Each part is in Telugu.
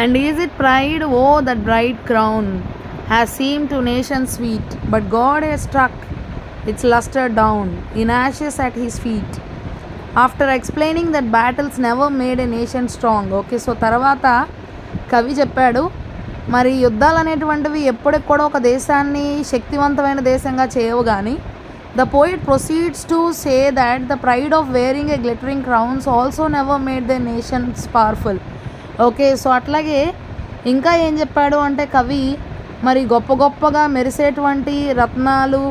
And is it pride? Oh, that bright crown has seemed to nations sweet, but God has struck its luster down in ashes at his feet. After explaining that battles never made a nation strong. Okay, so తర్వాత కవి చెప్పాడు మరి యుద్ధాలు అనేటువంటివి ఎప్పటికి కూడా ఒక దేశాన్ని శక్తివంతమైన దేశంగా చేయవు కానీ the poet proceeds to say that the pride of wearing a glittering crowns also never made the nations powerful. Okay, so అట్లాగే ఇంకా ఏం చెప్పాడు అంటే కవి మరి గొప్ప గొప్పగా మెరిసేటువంటి రత్నాలు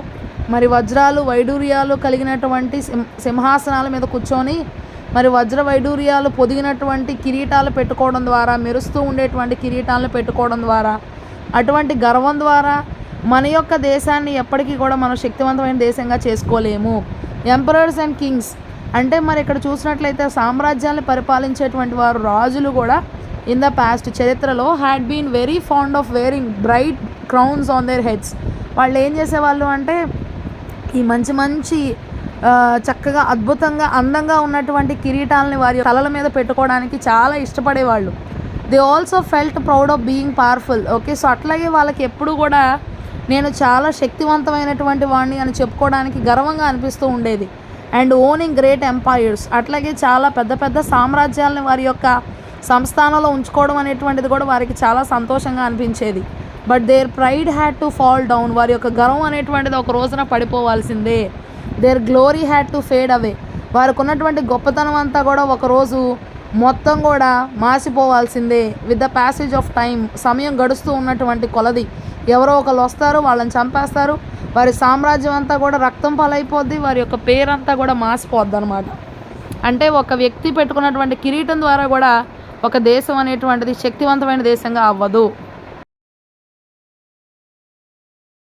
మరి వజ్రాలు వైడూర్యాలు కలిగినటువంటి సింహాసనాల మీద కూర్చొని మరి వజ్ర వైడూర్యాలు పొదిగినటువంటి కిరీటాలు పెట్టుకోవడం ద్వారా మెరుస్తూ ఉండేటువంటి కిరీటాలను పెట్టుకోవడం ద్వారా అటువంటి గర్వం ద్వారా మన యొక్క దేశాన్ని ఎప్పటికీ కూడా మనం శక్తివంతమైన దేశంగా చేసుకోలేము. ఎంపరర్స్ అండ్ కింగ్స్ అంటే మరి ఇక్కడ చూసినట్లయితే సామ్రాజ్యాన్ని పరిపాలించేటువంటి వారు రాజులు కూడా ఇన్ ద పాస్ట్ చరిత్రలో had been very fond of wearing bright crowns on their heads. వాళ్ళు ఏం చేసేవాళ్ళు అంటే ఈ మంచి మంచి చక్కగా అద్భుతంగా అందంగా ఉన్నటువంటి కిరీటాలని వారి తలల మీద పెట్టుకోవడానికి చాలా ఇష్టపడేవాళ్ళు. They also felt proud of being powerful. Okay, so అట్లాగే వాళ్ళకి ఎప్పుడు కూడా నేను చాలా శక్తివంతమైనటువంటి వాడిని అని చెప్పుకోవడానికి గర్వంగా అనిపిస్తూ ఉండేది. అండ్ ఓనింగ్ గ్రేట్ ఎంపైర్స్ అట్లాగే చాలా పెద్ద పెద్ద సామ్రాజ్యాలని వారి యొక్క సంస్థానంలో ఉంచుకోవడం అనేటువంటిది కూడా వారికి చాలా సంతోషంగా అనిపించేది. But their pride had to fall down. వారి యొక్క గర్వం అనేటువంటిది ఒక రోజున పడిపోవాల్సిందే. Their glory had to fade away. వారికి ఉన్నటువంటి గొప్పతనం అంతా కూడా ఒకరోజు మొత్తం కూడా మాసిపోవాల్సిందే. With the passage of time, సమయం గడుస్తూ ఉన్నటువంటి కొలది ఎవరో ఒకరు వస్తారు, వాళ్ళని చంపేస్తారు, వారి సామ్రాజ్యం అంతా కూడా రక్తం పాలైపోద్ది, వారి యొక్క పేరంతా కూడా మాసిపోద్ది అనమాట. అంటే ఒక వ్యక్తి పెట్టుకున్నటువంటి కిరీటం ద్వారా కూడా ఒక దేశం అనేటువంటిది శక్తివంతమైన దేశంగా అవ్వదు.